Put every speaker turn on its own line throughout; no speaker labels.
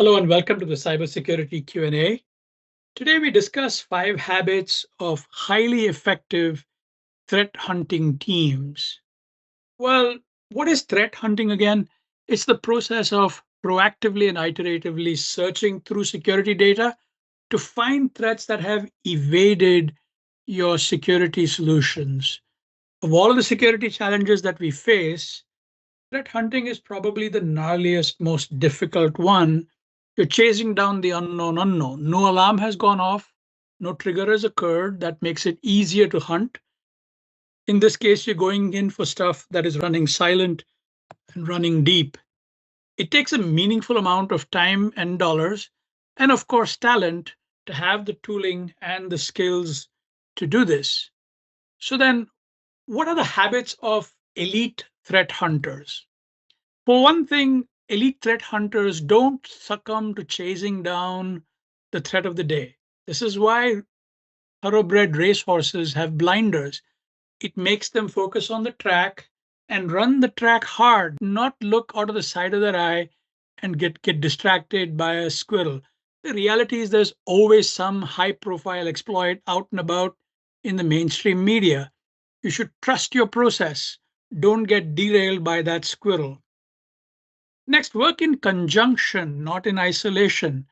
Hello and welcome to the Cybersecurity Q&A. Today we discuss 5 habits of highly effective threat hunting teams. Well, what is threat hunting again? It's the process of proactively and iteratively searching through security data to find threats that have evaded your security solutions. Of all of the security challenges that we face, threat hunting is probably the gnarliest, most difficult one. You're chasing down the unknown unknown. No alarm has gone off, no trigger has occurred that makes it easier to hunt. In this case, you're going in for stuff that is running silent and running deep. It takes a meaningful amount of time and dollars, and of course, talent to have the tooling and the skills to do this. So, then what are the habits of elite threat hunters? For one thing, elite threat hunters don't succumb to chasing down the threat of the day. This is why thoroughbred racehorses have blinders. It makes them focus on the track and run the track hard, not look out of the side of their eye and get distracted by a squirrel. The reality is there's always some high profile exploit out and about in the mainstream media. You should trust your process. Don't get derailed by that squirrel. Next, work in conjunction, not in isolation.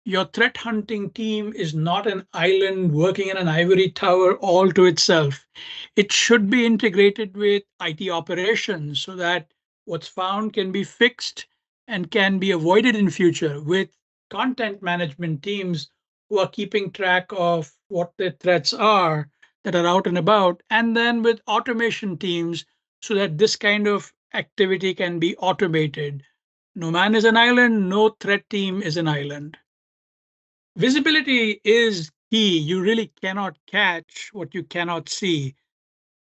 Your threat hunting team is not an island working in an ivory tower all to itself. It should be integrated with IT operations so that what's found can be fixed and can be avoided in future, with content management teams who are keeping track of what the threats are that are out and about, and then with automation teams so that this kind of activity can be automated. No man is an island, no threat team is an island. Visibility is key. You really cannot catch what you cannot see.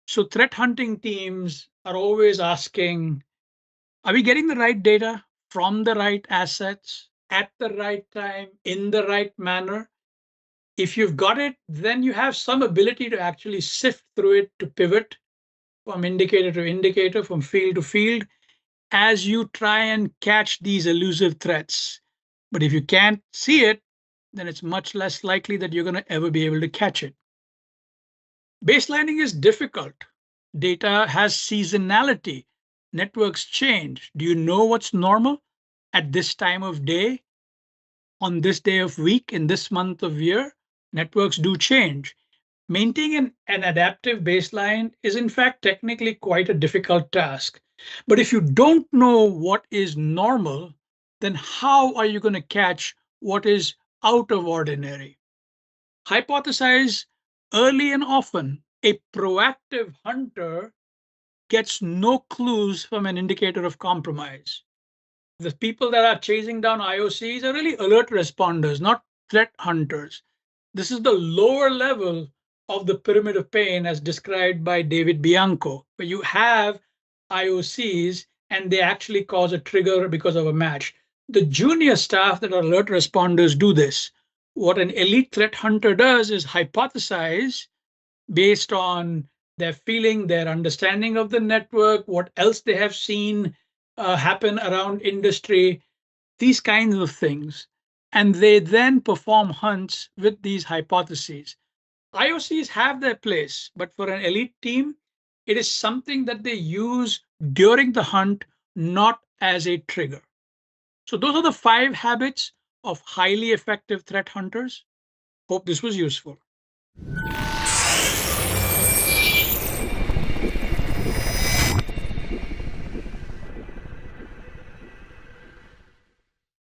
So, threat hunting teams are always asking, are we getting the right data from the right assets at the right time in the right manner? If you've got it, then you have some ability to actually sift through it to pivot from indicator to indicator, from field to field, as you try and catch these elusive threats. But if you can't see it, then it's much less likely that you're going to ever be able to catch it. Baselining is difficult. Data has seasonality. Networks change. Do you know what's normal at this time of day, on this day of week, in this month of year? Networks do change. Maintaining an adaptive baseline is, in fact, technically quite a difficult task. But if you don't know what is normal, then how are you going to catch what is out of ordinary? Hypothesize early and often. A proactive hunter gets no clues from an indicator of compromise. The people that are chasing down IOCs are really alert responders, not threat hunters. This is the lower level of the pyramid of pain as described by David Bianco, where you have IOCs and they actually cause a trigger because of a match. The junior staff that are alert responders do this. What an elite threat hunter does is hypothesize based on their feeling, their understanding of the network, what else they have seen happen around industry, these kinds of things. And they then perform hunts with these hypotheses. IOCs have their place, but for an elite team, it is something that they use during the hunt, not as a trigger. So, those are the 5 habits of highly effective threat hunters. Hope this was useful.